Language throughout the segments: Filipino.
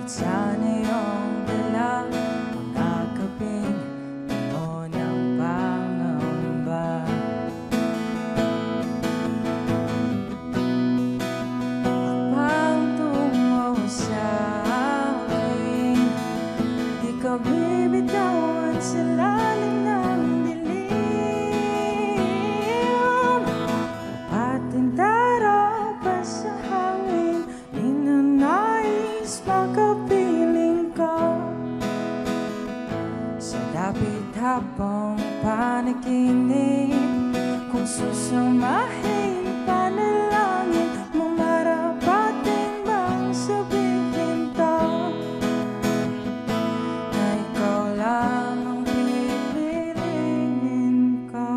Sana iyong dala mga gabing puno ng pangamba. Habang tungo sa akin, di ka bibitawan sa lalim ng dilim. Ating darapa sa hangin, ninanais makapiling ka. Sa dapit habang panaginip, kung susamahin panalangin mo, marapating bang sabihin to na ikaw lang ang pipiliin ko.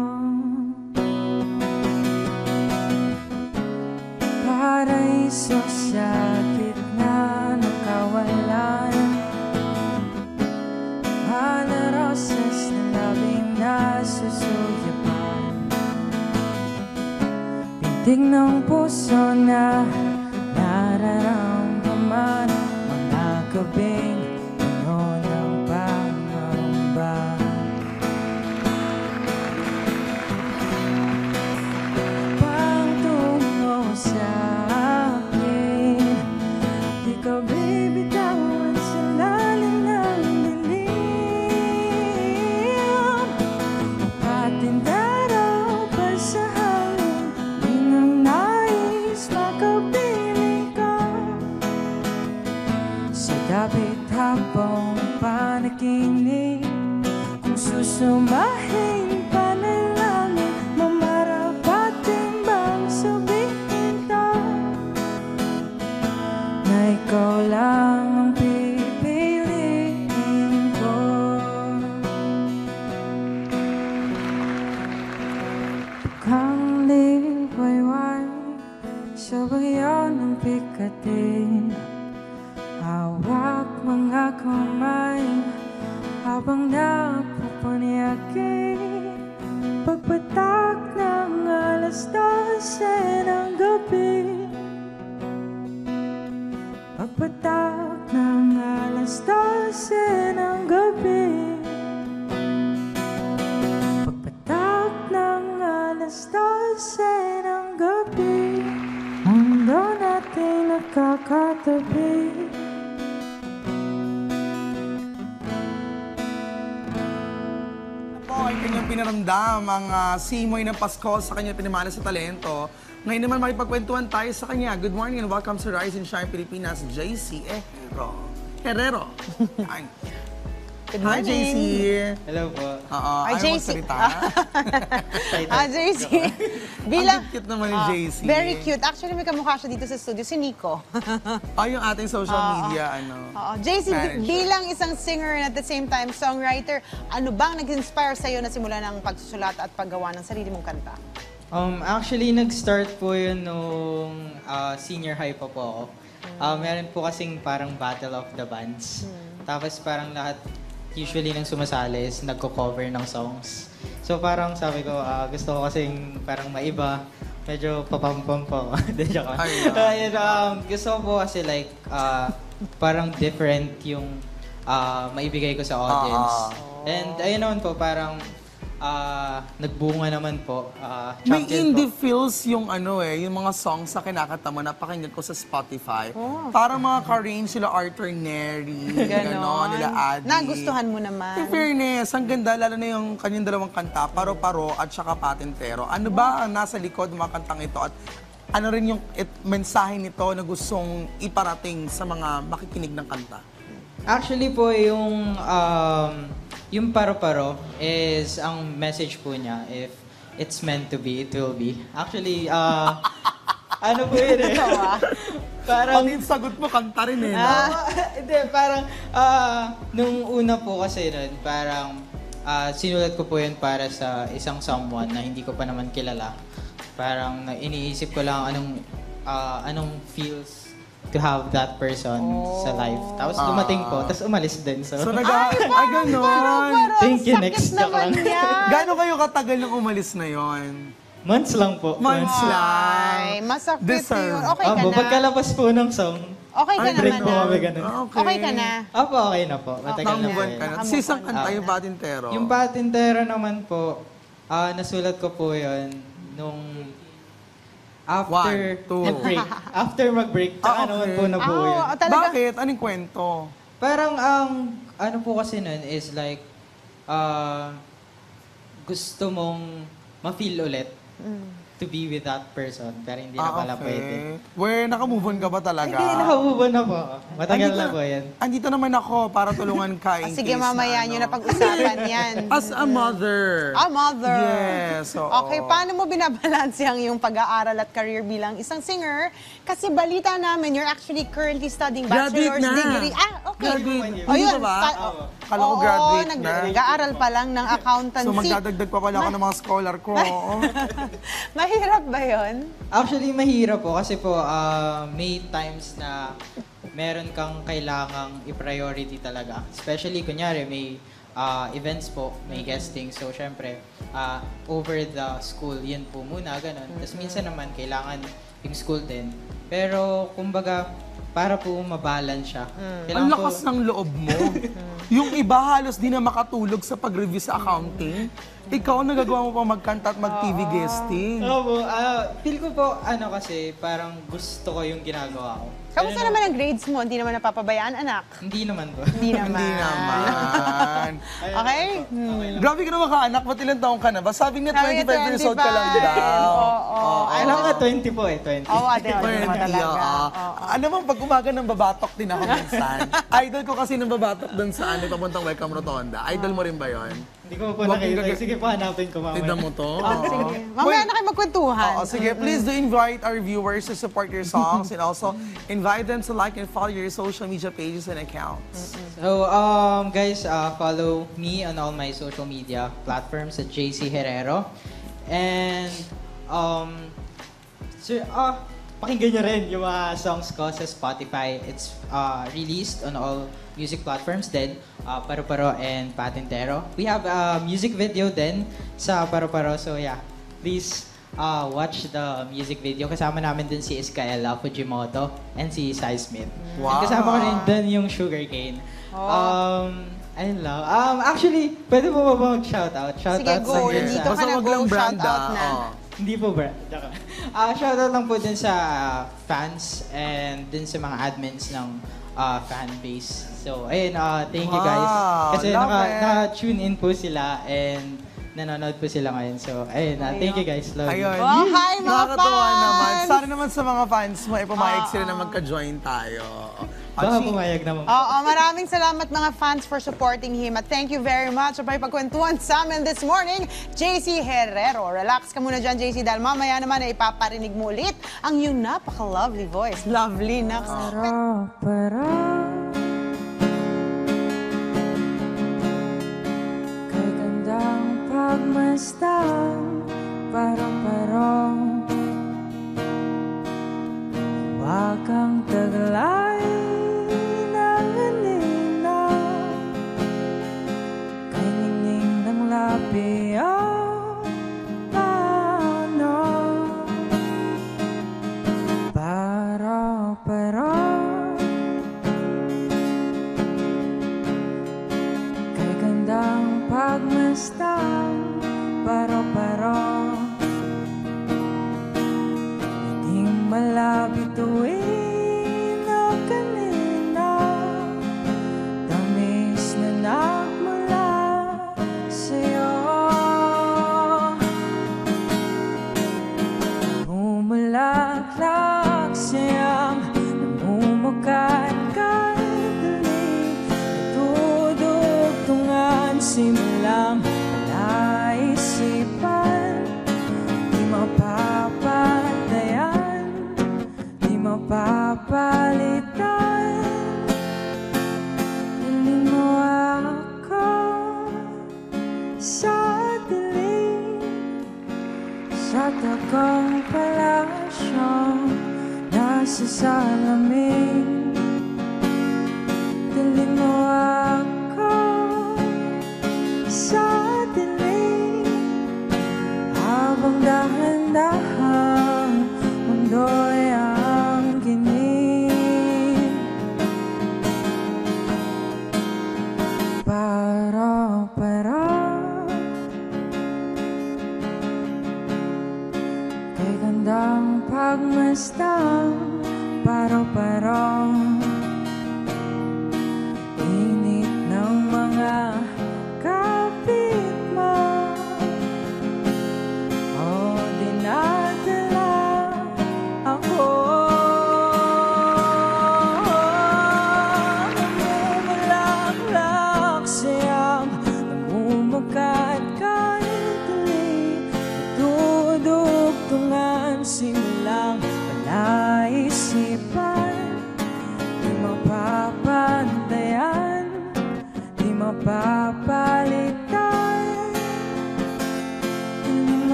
Paraiso sa gitna ng kawalan, mahal na rosas na labing nasusuyapan, pintig ng puso na nararamdaman, mga gabing puno ng pangamba. Pangtungo sa akin, di ka bibitawan sa lalim ng dilim. Ating darapa sa hangin, ninanais makapiling ka. Sa dapit habang panaginip, kung susumahin panalangin mo, marapating bang sabihin to na ikaw lang ang pipiliin ko. Kang liwayway sa bayan ng pikatin, hawak mga kamay habang napapanyaki. Pagpatak ng alas 12 ng gabi, pagpatak ng alas 12 ng gabi, pagpatak ng alas 12 ng gabi, mundo natin nakakatabi. Ay kanyang pinaramdam ang simoy ng Pasko sa kanyang pinamana sa talento. Ngayon naman makipagkwentuhan tayo sa kanya. Good morning and welcome sa Rise and Shine Pilipinas, JC Herrero. Yan. Good Hi, morning. JC. Hello po. Hi, ayaw JC. magsalita. JC. Ang cute naman ni JC. Very cute. Actually, may kamukha siya dito sa studio, si Nico. Yung ating social media, JC, manager. bilang isang singer and at the same time songwriter, ano bang nag-inspire sa'yo na simula ng pagsusulat at paggawa ng sarili mong kanta? Actually, nag-start po yun nung senior high pa po ako. Meron po kasing parang Battle of the Bands. Tapos parang lahat usually nang sumasali is nagko-cover ng songs. So parang sabi ko, gusto ko kasing parang maiba. Medyo papampam po. Gusto ko po kasi like, parang different yung maibigay ko sa audience. And ayun naman po, parang nagbunga naman po. May Champion indie po. feels yung yung mga songs sa kinakanta mo, napakinggan ko sa Spotify. Parang mga ka-range sila Arthur Neri, gano'n, nila Adi. Nagustuhan mo naman. In fairness, ang ganda, lalo na yung kanyang dalawang kanta, Paro-Paro at saka Patintero. Ano ba ang nasa likod ng mga kantang ito at ano rin yung mensahe nito na gustong iparating sa mga makikinig ng kanta? Actually po, yung Paro-Paro is, ang message po niya, if it's meant to be, it will be. Actually, ano po yun eh? Parang, Ang sagot mo, kanta rin eh, no? hindi, parang, nung una po kasi nun, parang, sinulat ko po yun para sa isang someone na hindi ko pa naman kilala. Parang, iniisip ko lang anong feels to have that person sa life. Tapos dumating po, tapos umalis din. So, gano'n. Thank you, next joke lang. Gano'n kayo katagal nang umalis na yon? Months lang po. Months lang. Ay, masakit Deserve. yun. Okay ka na? Pagkalabas po ng song, Okay ka Ay, naman break po na. kami ganun. Okay ka na. Opo, okay na po. Matagal na po Nakamuvan yun. ka na. Nakamove Si isang on. kanta, yung Patintero. Yung Patintero naman po, nasulat ko po yun nung after 1, 2. mag-break. After mag-break, tsaka naman po nabuo yun. Talaga? Bakit? Anong kwento? Parang ano po kasi nun is like, gusto mong ma-feel ulit to be with that person, pero hindi na pala pwede. Where, nakamove on ka ba talaga? Hindi, nakabubo na po. Matagal Andito- na po yan. Andito naman ako para tulungan ka in Sige, case mamaya na, nyo ano. na pag-usapan yan. As a mother. A mother. Yes, oo. Okay, paano mo binabalanse ang iyong pag-aaral at career bilang isang singer? Kasi balita namin, you're actually currently studying Graduate bachelor's na. degree. Okay. Graduate. O Hindi yun, pa ba? Kala ko oo, graduate na. nag-aaral pa lang ng accountancy. So magdadagdag pa pala ako ng mga scholar ko. Mahirap ba yun? Actually, mahirap po kasi po may times na meron kang kailangang i-priority talaga. Especially, kunyari, may events po, may guesting. So, syempre, over the school, yun po muna, ganun. Tapos minsan naman, kailangan yung school din. Pero, kumbaga, para po mabalance siya. Ang lakas ng loob mo. Yung iba halos di na makatulog sa pag-review sa accounting. Ikaw, nagagawa mo pa magkanta at mag-TV guesting. Opo, feel ko po, kasi, parang gusto ko yung ginagawa ko. Kamusta naman ang grades mo? Hindi naman napapabayaan, anak? Hindi naman po. Hindi naman. Hindi naman. Okay? Grabe ka naman ka-anak. Ba't ilang taong ka na ba? Sabi niya Sabi 25 niya, years old ka lang 25. daw. Oo. Alam ka, 20 po 20. Oo, ate, ano naman 20, talaga. Alam mo, pag umaga nang babatok din ako minsan. Idol ko kasi nang babatok dun sa papuntang Welcome Rotonda. Idol mo rin ba yon? Hindi ko po Wag nakita. yung Sige po, hanapin ko mamaya. Tignan mo to. Sige. Mamaya na kayo magkwentuhan. Oo, sige, please do invite our viewers to support your songs and also invite them to like and follow your social media pages and accounts. So, guys, follow me on all my social media platforms at JC Herrero. And, pakinggan nyo rin yung mga songs ko sa Spotify. It's released on all music platforms din, Paro-Paro and Patintero. We have a music video din sa Paro-Paro. So, yeah, please watch the music video. Kasama namin din si Iskaela Fujimoto and si Sai Smith. Wow. And kasama ko rin din yung Sugarcane. Ayun lang. Actually, pwede mo ba mag-shoutout? Sige, Shoutout go. sa- Dito Basta ka na, wag go. lang brand, Shoutout na. Hindi po, bro. Shoutout lang po din sa fans and din sa mga admins ng fan base. So, ayun, thank you guys. Wow, Kasi love it. naka-tune in po sila and nanonood po sila ngayon. So, ayun, thank you guys. Love you. Ayun. Oh, hi, mga Nakakatuwa fans! naman. Sana naman sa mga fans mo, pumayag sila na magka-join tayo. Baka pumayag naman po. Oo, maraming salamat mga fans for supporting him. At thank you very much sa pagkwentuhan sa amin this morning, JC Herrero. Relax ka muna dyan, JC, dahil mamaya naman ay ipaparinig mo ulit ang iyong napaka-lovely voice. Lovely, Nax. Paro-paro Kay gandang pagmasdan Paro-paro Huwag kang taglay ng anina Kay ningning ng labi paano Paro-paro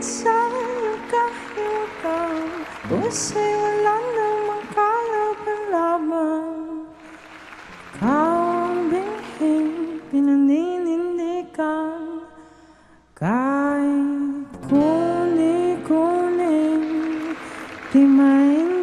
sa'yo kahit ang pusa'y wala namang kalaban-laban. Ikaw ang binhing pinaninindigan, kahit kuning-kuning di main